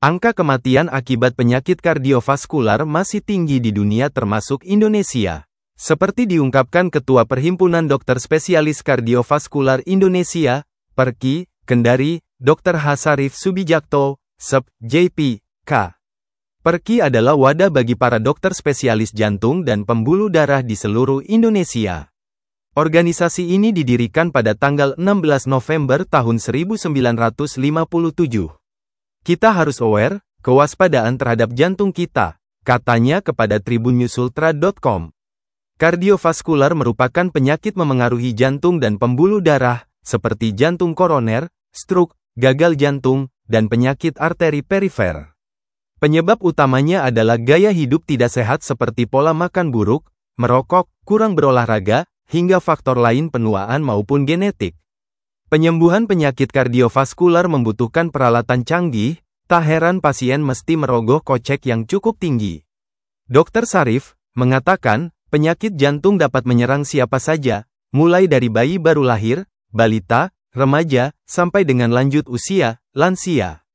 Angka kematian akibat penyakit kardiovaskular masih tinggi di dunia termasuk Indonesia. Seperti diungkapkan Ketua Perhimpunan Dokter Spesialis Kardiovaskular Indonesia, Perki, Kendari, Dr. Hasarif Subijakto, SEP, JP, K. Perki adalah wadah bagi para dokter spesialis jantung dan pembuluh darah di seluruh Indonesia. Organisasi ini didirikan pada tanggal 16 November tahun 1957. Kita harus aware, kewaspadaan terhadap jantung kita, katanya kepada tribunnyusultra.com. Kardiovaskular merupakan penyakit memengaruhi jantung dan pembuluh darah, seperti jantung koroner, stroke, gagal jantung, dan penyakit arteri perifer. Penyebab utamanya adalah gaya hidup tidak sehat seperti pola makan buruk, merokok, kurang berolahraga, hingga faktor lain penuaan maupun genetik. Penyembuhan penyakit kardiovaskular membutuhkan peralatan canggih, tak heran pasien mesti merogoh kocek yang cukup tinggi. Dr. Sarif mengatakan, penyakit jantung dapat menyerang siapa saja, mulai dari bayi baru lahir, balita, remaja, sampai dengan lanjut usia, lansia.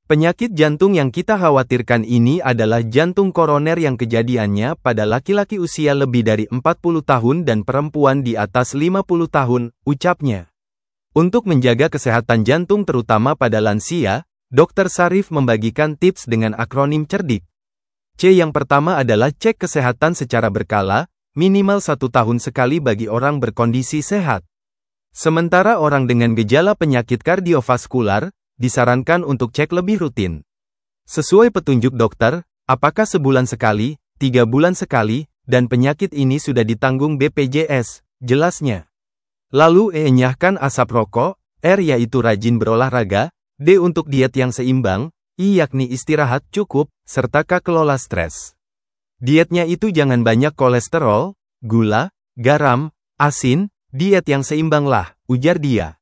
Penyakit jantung yang kita khawatirkan ini adalah jantung koroner yang kejadiannya pada laki-laki usia lebih dari 40 tahun dan perempuan di atas 50 tahun, ucapnya. Untuk menjaga kesehatan jantung terutama pada lansia, Dr. Sarif membagikan tips dengan akronim cerdik. C yang pertama adalah cek kesehatan secara berkala, minimal 1 tahun sekali bagi orang berkondisi sehat. Sementara orang dengan gejala penyakit kardiovaskular, disarankan untuk cek lebih rutin. Sesuai petunjuk dokter, apakah sebulan sekali, 3 bulan sekali, dan penyakit ini sudah ditanggung BPJS, jelasnya. Lalu enyahkan asap rokok, R yaitu rajin berolahraga, D untuk diet yang seimbang, I yakni istirahat cukup, serta K kelola stres. Dietnya itu jangan banyak kolesterol, gula, garam, asin, diet yang seimbang lah, ujar dia.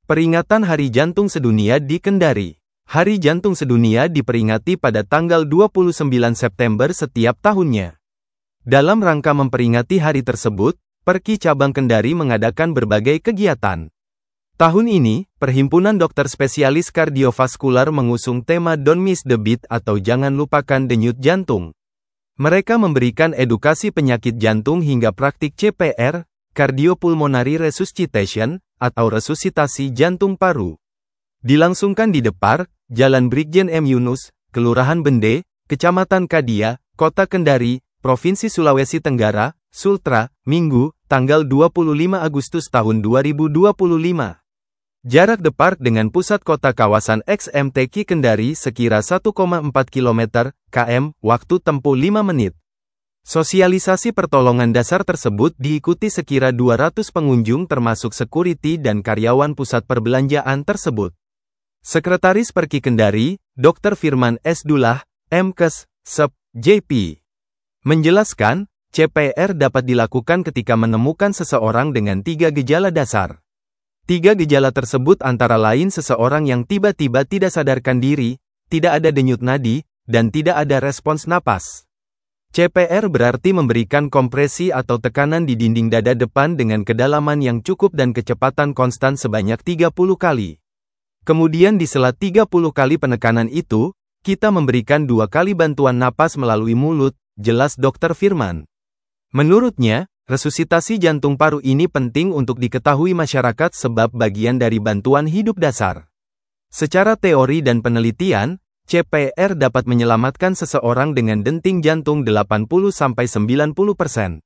Peringatan Hari Jantung Sedunia di Kendari. Hari Jantung Sedunia diperingati pada tanggal 29 September setiap tahunnya. Dalam rangka memperingati hari tersebut, Perki Cabang Kendari mengadakan berbagai kegiatan. Tahun ini, Perhimpunan Dokter Spesialis Kardiovaskular mengusung tema Don't Miss the Beat atau Jangan Lupakan Denyut Jantung. Mereka memberikan edukasi penyakit jantung hingga praktik CPR, Cardiopulmonary Resuscitation, atau resusitasi jantung paru. Dilangsungkan di Depark, Jalan Brigjen M. Yunus, Kelurahan Bende, Kecamatan Kadia, Kota Kendari, Provinsi Sulawesi Tenggara, Sultra, Minggu, tanggal 25 Agustus tahun 2025. Jarak Depark dengan pusat kota kawasan XMTQ Kendari sekira 1,4 km, km, waktu tempuh 5 menit. Sosialisasi pertolongan dasar tersebut diikuti sekira 200 pengunjung termasuk security dan karyawan pusat perbelanjaan tersebut. Sekretaris Perki Kendari, Dr. Firman S. Dullah, MKes, SEP, JP. Menjelaskan, CPR dapat dilakukan ketika menemukan seseorang dengan 3 gejala dasar. 3 gejala tersebut antara lain seseorang yang tiba-tiba tidak sadarkan diri, tidak ada denyut nadi, dan tidak ada respons napas. CPR berarti memberikan kompresi atau tekanan di dinding dada depan dengan kedalaman yang cukup dan kecepatan konstan sebanyak 30 kali. Kemudian di sela 30 kali penekanan itu, kita memberikan 2 kali bantuan napas melalui mulut, jelas Dr. Firman. Menurutnya, resusitasi jantung paru ini penting untuk diketahui masyarakat sebab bagian dari bantuan hidup dasar. Secara teori dan penelitian, CPR dapat menyelamatkan seseorang dengan denting jantung 80-90%.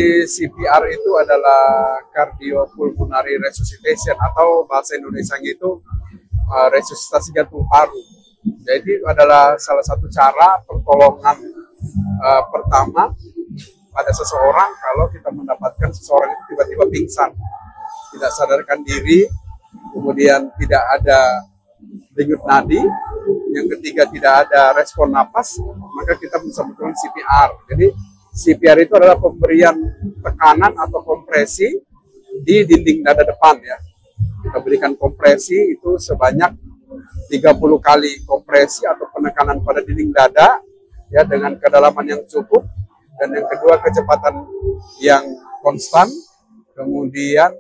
CPR itu adalah cardiopulmonary resuscitation atau bahasa Indonesianya itu resusitasi jantung paru. Jadi itu adalah salah satu cara pertolongan pertama pada seseorang kalau kita mendapatkan seseorang itu tiba-tiba pingsan, tidak sadarkan diri, kemudian tidak ada denyut nadi, yang ketiga tidak ada respon napas, maka kita bisa melakukan CPR. Jadi CPR itu adalah pemberian tekanan atau kompresi di dinding dada depan ya. Kita berikan kompresi itu sebanyak 30 kali kompresi atau penekanan pada dinding dada ya dengan kedalaman yang cukup, dan yang kedua kecepatan yang konstan. Kemudian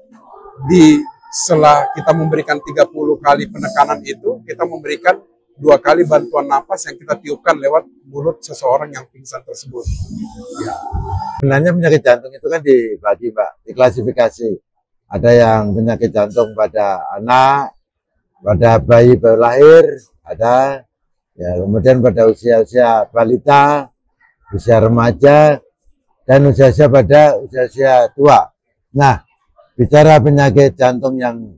setelah kita memberikan 30 kali penekanan itu, kita memberikan 2 kali bantuan napas yang kita tiupkan lewat mulut seseorang yang pingsan tersebut. Ya. Sebenarnya penyakit jantung itu kan dibagi, Pak, diklasifikasi. Ada yang penyakit jantung pada anak, pada bayi baru lahir, ada ya, kemudian pada usia-usia balita, usia remaja, dan usia-usia pada usia-usia tua. Nah, bicara penyakit jantung yang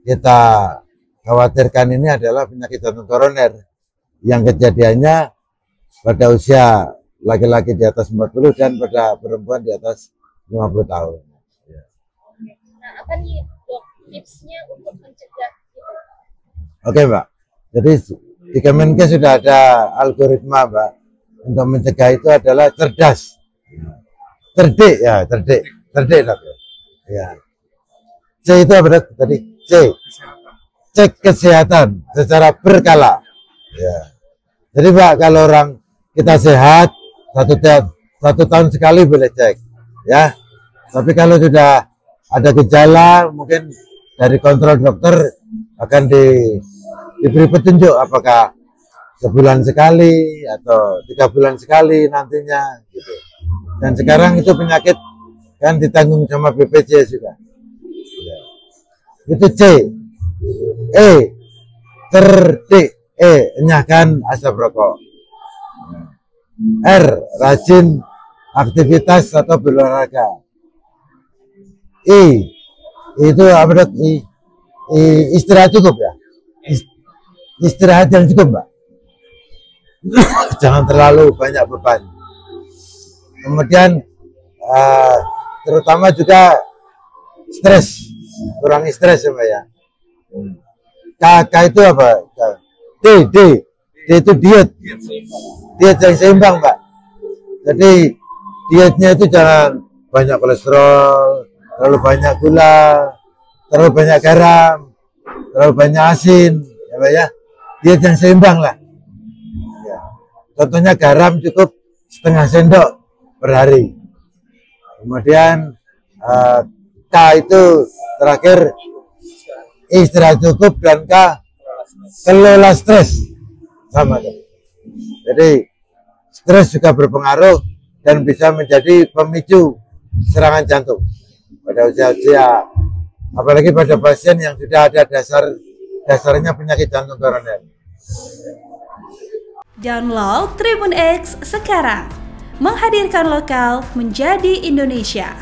kita khawatirkan ini adalah penyakit jantung koroner yang kejadiannya pada usia laki-laki di atas 40 dan pada perempuan di atas 50 tahun. Nah, apa nih dok tipsnya untuk mencegah itu? Oke, Mbak. Jadi di Kemenkes sudah ada algoritma, Mbak, untuk mencegah itu adalah cerdas, cerdik ya, cerdik dok. Ya. C itu apa dok? Tadi C. Cek kesehatan secara berkala. Ya. Jadi Pak, kalau orang kita sehat, satu tahun sekali boleh cek, ya. Tapi kalau sudah ada gejala, mungkin dari kontrol dokter akan diberi petunjuk apakah sebulan sekali atau 3 bulan sekali nantinya, gitu. Dan sekarang itu penyakit kan ditanggung sama BPJS juga. Ya. Itu C. Cerdik, enyahkan asap rokok. R, rajin aktivitas atau berolahraga. Itu apa dok? Istirahat cukup ya. Istirahat yang cukup, Mbak. Jangan terlalu banyak beban. Kemudian terutama juga stres, kurangi stres ya, Mbak ya. K itu apa? D itu diet yang seimbang, Mbak. Jadi dietnya itu jangan banyak kolesterol, terlalu banyak gula, terlalu banyak garam, terlalu banyak asin, ya Mbak ya. Diet yang seimbang lah. Ya. Contohnya garam cukup setengah sendok per hari. Kemudian K itu terakhir istirahat cukup, dan K kelola stres sama. Jadi stres juga berpengaruh dan bisa menjadi pemicu serangan jantung pada usia-usia, apalagi pada pasien yang sudah ada dasarnya penyakit jantung koroner. Download Tribun X sekarang, menghadirkan lokal menjadi Indonesia.